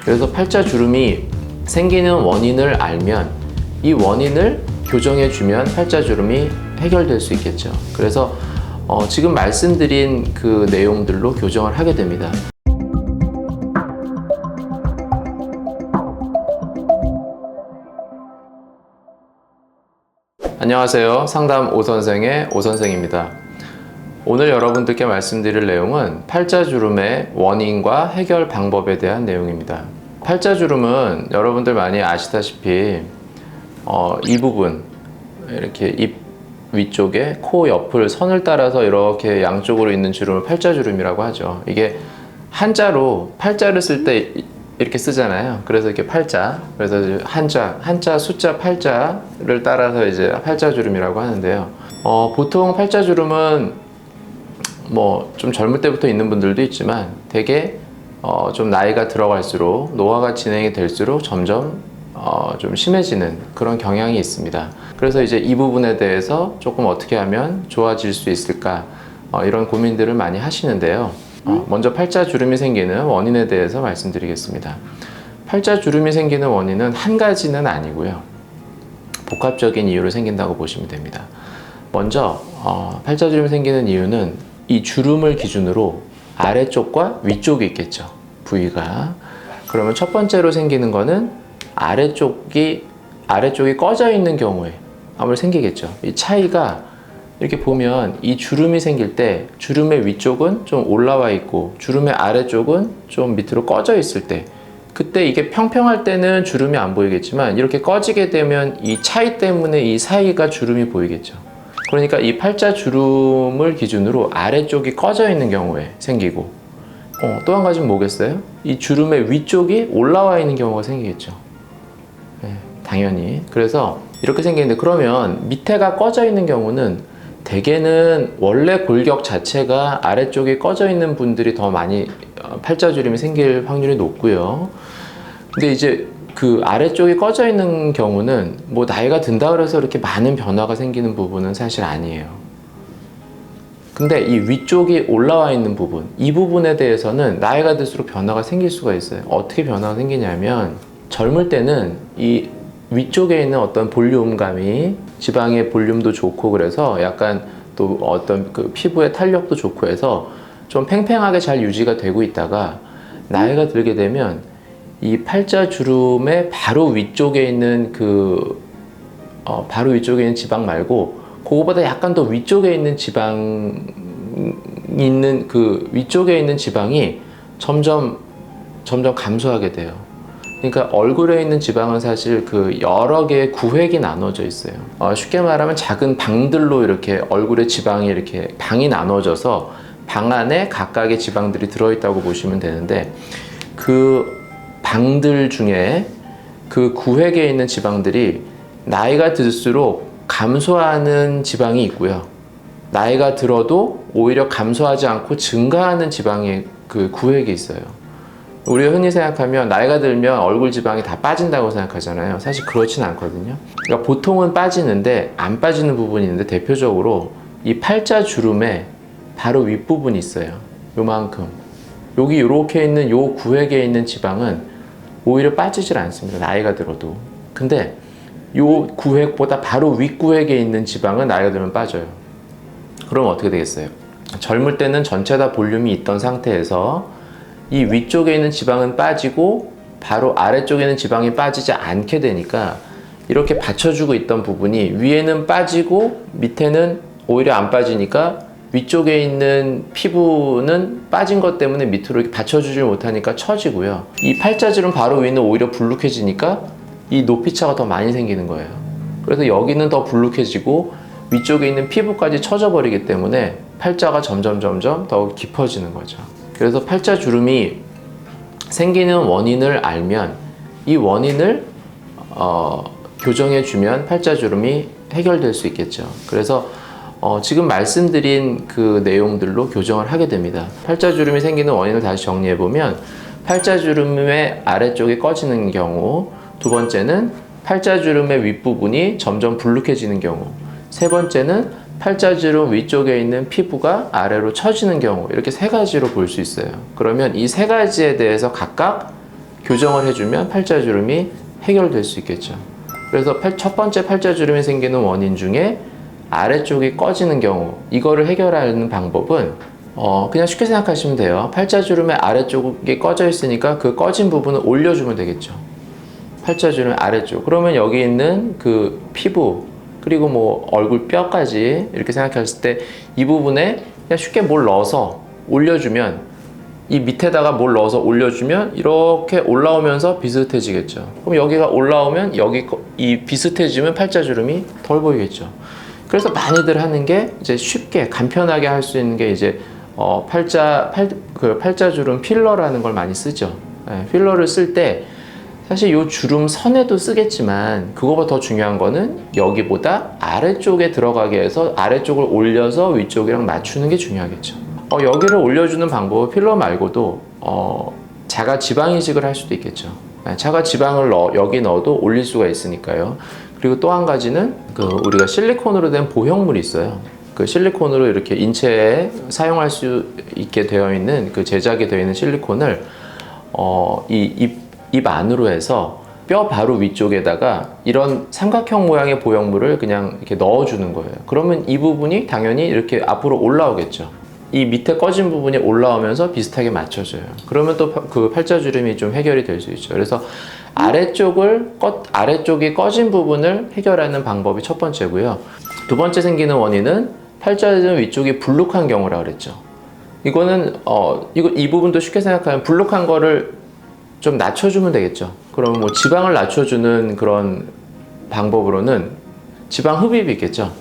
그래서 팔자주름이 생기는 원인을 알면 이 원인을 교정해주면 팔자주름이 해결될 수 있겠죠. 그래서 지금 말씀드린 그 내용들로 교정을 하게 됩니다. 안녕하세요. 상담 오선생의 오선생입니다. 오늘 여러분들께 말씀드릴 내용은 팔자주름의 원인과 해결 방법에 대한 내용입니다. 팔자주름은 여러분들 많이 아시다시피 이 부분, 이렇게 입 위쪽에 코 옆을 선을 따라서 이렇게 양쪽으로 있는 주름을 팔자주름이라고 하죠. 이게 한자로 팔자를 쓸 때 이렇게 쓰잖아요. 그래서 이렇게 팔자, 그래서 한자 숫자 팔자를 따라서 이제 팔자주름이라고 하는데요. 보통 팔자주름은 뭐 좀 젊을 때부터 있는 분들도 있지만 되게 좀 나이가 들어갈수록, 노화가 진행이 될수록 점점 좀 심해지는 그런 경향이 있습니다. 그래서 이제 이 부분에 대해서 조금 어떻게 하면 좋아질 수 있을까, 이런 고민들을 많이 하시는데요. 먼저 팔자주름이 생기는 원인에 대해서 말씀드리겠습니다. 팔자주름이 생기는 원인은 한 가지는 아니고요. 복합적인 이유로 생긴다고 보시면 됩니다. 먼저 팔자주름이 생기는 이유는 이 주름을 기준으로 아래쪽과 위쪽이 있겠죠. 부위가. 그러면 첫 번째로 생기는 거는 아래쪽이 꺼져 있는 경우에 아무래도 생기겠죠. 이 차이가 이렇게 보면 이 주름이 생길 때 주름의 위쪽은 좀 올라와 있고 주름의 아래쪽은 좀 밑으로 꺼져 있을 때, 그때 이게 평평할 때는 주름이 안 보이겠지만 이렇게 꺼지게 되면 이 차이 때문에 이 사이가 주름이 보이겠죠. 그러니까 이 팔자주름을 기준으로 아래쪽이 꺼져 있는 경우에 생기고, 또 한 가지는 뭐겠어요? 이 주름의 위쪽이 올라와 있는 경우가 생기겠죠. 네, 당연히. 그래서 이렇게 생기는데, 그러면 밑에가 꺼져 있는 경우는 대개는 원래 골격 자체가 아래쪽이 꺼져 있는 분들이 더 많이 팔자주름이 생길 확률이 높고요. 근데 이제 그 아래쪽이 꺼져 있는 경우는 뭐 나이가 든다 그래서 이렇게 많은 변화가 생기는 부분은 사실 아니에요. 근데 이 위쪽이 올라와 있는 부분, 이 부분에 대해서는 나이가 들수록 변화가 생길 수가 있어요. 어떻게 변화가 생기냐면, 젊을 때는 이 위쪽에 있는 어떤 볼륨감이, 지방의 볼륨도 좋고 그래서 약간 또 어떤 그 피부의 탄력도 좋고 해서 좀 팽팽하게 잘 유지가 되고 있다가 나이가 들게 되면 이 팔자주름의 바로 위쪽에 있는 바로 위쪽에 있는 지방 말고 그거보다 약간 더 위쪽에 있는 위쪽에 있는 지방이 점점 감소하게 돼요. 그러니까 얼굴에 있는 지방은 사실 그 여러 개의 구획이 나눠져 있어요. 쉽게 말하면 작은 방들로 이렇게 얼굴의 지방이 이렇게 방이 나눠져서 방 안에 각각의 지방들이 들어있다고 보시면 되는데, 그 방들 중에 그 구획에 있는 지방들이 나이가 들수록 감소하는 지방이 있고요. 나이가 들어도 오히려 감소하지 않고 증가하는 지방의 그 구획이 있어요. 우리가 흔히 생각하면 나이가 들면 얼굴 지방이 다 빠진다고 생각하잖아요. 사실 그렇진 않거든요. 그러니까 보통은 빠지는데 안 빠지는 부분이 있는데, 대표적으로 이 팔자주름의 바로 윗부분이 있어요. 요만큼. 여기 이렇게 있는 요 구획에 있는 지방은 오히려 빠지질 않습니다. 나이가 들어도. 근데 요 구획보다 바로 윗구획에 있는 지방은 나이가 들면 빠져요. 그럼 어떻게 되겠어요? 젊을 때는 전체 다 볼륨이 있던 상태에서 이 위쪽에 있는 지방은 빠지고 바로 아래쪽에 있는 지방이 빠지지 않게 되니까 이렇게 받쳐주고 있던 부분이 위에는 빠지고 밑에는 오히려 안 빠지니까 위쪽에 있는 피부는 빠진 것 때문에 밑으로 이렇게 받쳐주지 못하니까 처지고요. 이 팔자주름 바로 위는 오히려 불룩해지니까 이 높이차가 더 많이 생기는 거예요. 그래서 여기는 더 불룩해지고 위쪽에 있는 피부까지 처져버리기 때문에 팔자가 점점 더 깊어지는 거죠. 그래서 팔자주름이 생기는 원인을 알면 이 원인을 교정해주면 팔자주름이 해결될 수 있겠죠. 그래서 지금 말씀드린 그 내용들로 교정을 하게 됩니다. 팔자주름이 생기는 원인을 다시 정리해보면, 팔자주름의 아래쪽이 꺼지는 경우, 두 번째는 팔자주름의 윗부분이 점점 불룩해지는 경우, 세 번째는 팔자주름 위쪽에 있는 피부가 아래로 처지는 경우, 이렇게 세 가지로 볼 수 있어요. 그러면 이 세 가지에 대해서 각각 교정을 해주면 팔자주름이 해결될 수 있겠죠. 그래서 첫 번째 팔자주름이 생기는 원인 중에 아래쪽이 꺼지는 경우, 이거를 해결하는 방법은 그냥 쉽게 생각하시면 돼요. 팔자주름의 아래쪽이 꺼져 있으니까 그 꺼진 부분을 올려주면 되겠죠. 팔자주름 아래쪽. 그러면 여기 있는 그 피부, 그리고 뭐 얼굴 뼈까지 이렇게 생각했을 때 이 부분에 그냥 쉽게 뭘 넣어서 올려주면, 이 밑에다가 뭘 넣어서 올려주면 이렇게 올라오면서 비슷해지겠죠. 그럼 여기가 올라오면 이 비슷해지면 팔자주름이 덜 보이겠죠. 그래서 많이들 하는 게 이제 쉽게 간편하게 할 수 있는 게 이제 팔자주름 필러라는 걸 많이 쓰죠. 네, 필러를 쓸 때 사실 이 주름 선에도 쓰겠지만 그거보다 더 중요한 거는 여기보다 아래쪽에 들어가게 해서 아래쪽을 올려서 위쪽이랑 맞추는 게 중요하겠죠. 여기를 올려주는 방법은 필러 말고도 자가 지방 이식을 할 수도 있겠죠. 자가 지방을 여기 넣어도 올릴 수가 있으니까요. 그리고 또 한 가지는 우리가 실리콘으로 된 보형물이 있어요. 그 실리콘으로 이렇게 인체에 사용할 수 있게 되어 있는 그 제작이 되어 있는 실리콘을 입 안으로 해서 뼈 바로 위쪽에다가 이런 삼각형 모양의 보형물을 그냥 이렇게 넣어주는 거예요. 그러면 이 부분이 당연히 이렇게 앞으로 올라오겠죠. 이 밑에 꺼진 부분이 올라오면서 비슷하게 맞춰져요. 그러면 또 그 팔자주름이 좀 해결이 될 수 있죠. 그래서 아래쪽이 꺼진 부분을 해결하는 방법이 첫 번째고요. 두 번째 생기는 원인은 팔자주름 위쪽이 불룩한 경우라 그랬죠. 이거는 이 부분도 쉽게 생각하면 불룩한 거를 좀 낮춰주면 되겠죠. 그럼 뭐 지방을 낮춰주는 그런 방법으로는 지방 흡입이 있겠죠.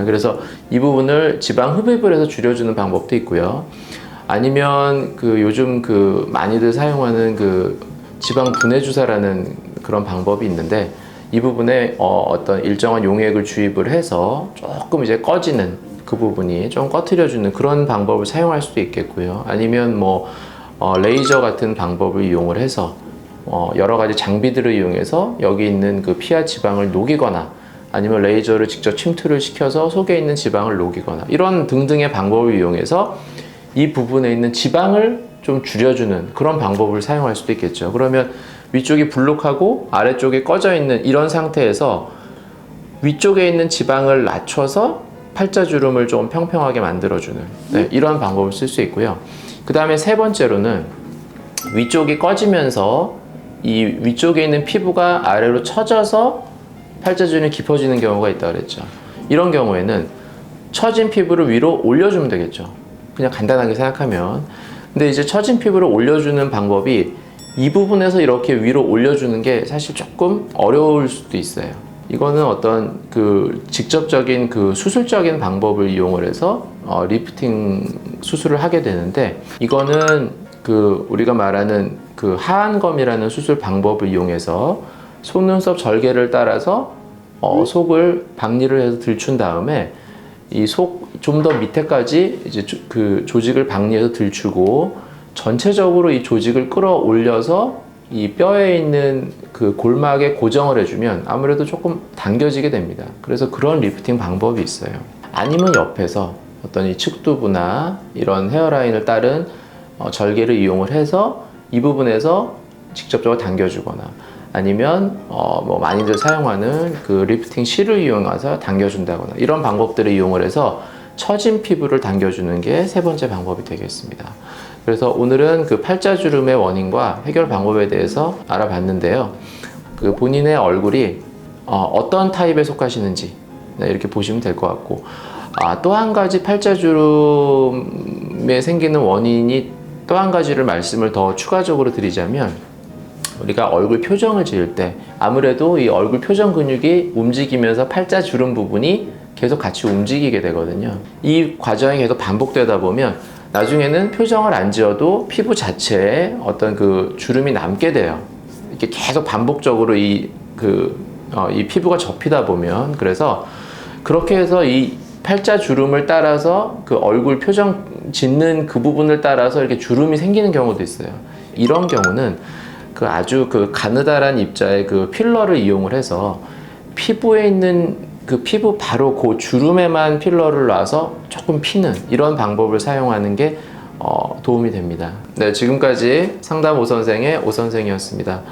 그래서 이 부분을 지방 흡입을 해서 줄여주는 방법도 있고요. 아니면 요즘 많이들 사용하는 지방 분해 주사라는 그런 방법이 있는데, 이 부분에 어떤 일정한 용액을 주입을 해서 조금 이제 꺼지는 그 부분이 좀 꺼트려주는 그런 방법을 사용할 수도 있겠고요. 아니면 레이저 같은 방법을 이용을 해서 여러 가지 장비들을 이용해서 여기 있는 그 피하 지방을 녹이거나, 아니면 레이저를 직접 침투를 시켜서 속에 있는 지방을 녹이거나, 이런 등등의 방법을 이용해서 이 부분에 있는 지방을 좀 줄여주는 그런 방법을 사용할 수도 있겠죠. 그러면 위쪽이 불룩하고 아래쪽이 꺼져 있는 이런 상태에서 위쪽에 있는 지방을 낮춰서 팔자주름을 좀 평평하게 만들어주는, 이런 방법을 쓸 수 있고요. 그 다음에 세 번째로는 위쪽이 꺼지면서 이 위쪽에 있는 피부가 아래로 처져서 팔자주름이 깊어지는 경우가 있다고 그랬죠. 이런 경우에는 처진 피부를 위로 올려주면 되겠죠. 그냥 간단하게 생각하면. 근데 이제 처진 피부를 올려주는 방법이 이 부분에서 이렇게 위로 올려주는 게 사실 조금 어려울 수도 있어요. 이거는 어떤 직접적인 수술적인 방법을 이용을 해서 리프팅 수술을 하게 되는데, 이거는 우리가 말하는 하안검이라는 수술 방법을 이용해서 속눈썹 절개를 따라서 속을 박리를 해서 들춘 다음에 이 속 좀 더 밑에까지 이제 조직을 박리해서 들추고 전체적으로 이 조직을 끌어올려서 이 뼈에 있는 골막에 고정을 해주면 아무래도 조금 당겨지게 됩니다. 그래서 그런 리프팅 방법이 있어요. 아니면 옆에서 어떤 이 측두부나 이런 헤어라인을 따른 절개를 이용을 해서 이 부분에서 직접적으로 당겨주거나, 아니면 많이들 사용하는 리프팅 실을 이용해서 당겨준다거나, 이런 방법들을 이용을 해서 처진 피부를 당겨주는 게 세 번째 방법이 되겠습니다. 그래서 오늘은 팔자주름의 원인과 해결 방법에 대해서 알아봤는데요. 본인의 얼굴이 어떤 타입에 속하시는지 이렇게 보시면 될 것 같고, 또 한 가지 팔자주름에 생기는 원인이 또 한 가지를 말씀을 더 추가적으로 드리자면, 우리가 얼굴 표정을 지을 때 아무래도 이 얼굴 표정 근육이 움직이면서 팔자주름 부분이 계속 같이 움직이게 되거든요. 이 과정이 계속 반복되다 보면 나중에는 표정을 안 지어도 피부 자체에 어떤 주름이 남게 돼요. 이렇게 계속 반복적으로 이 피부가 접히다 보면. 그래서 그렇게 해서 이 팔자주름을 따라서 얼굴 표정 짓는 그 부분을 따라서 이렇게 주름이 생기는 경우도 있어요. 이런 경우는 아주 가느다란 입자의 필러를 이용을 해서 피부에 있는 피부 바로 주름에만 필러를 놔서 조금 피는 이런 방법을 사용하는 게 도움이 됩니다. 네, 지금까지 상담 오선생의 오선생이었습니다.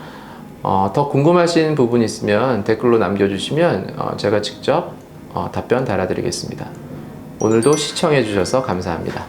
더 궁금하신 부분 있으면 댓글로 남겨주시면 제가 직접 답변 달아드리겠습니다. 오늘도 시청해 주셔서 감사합니다.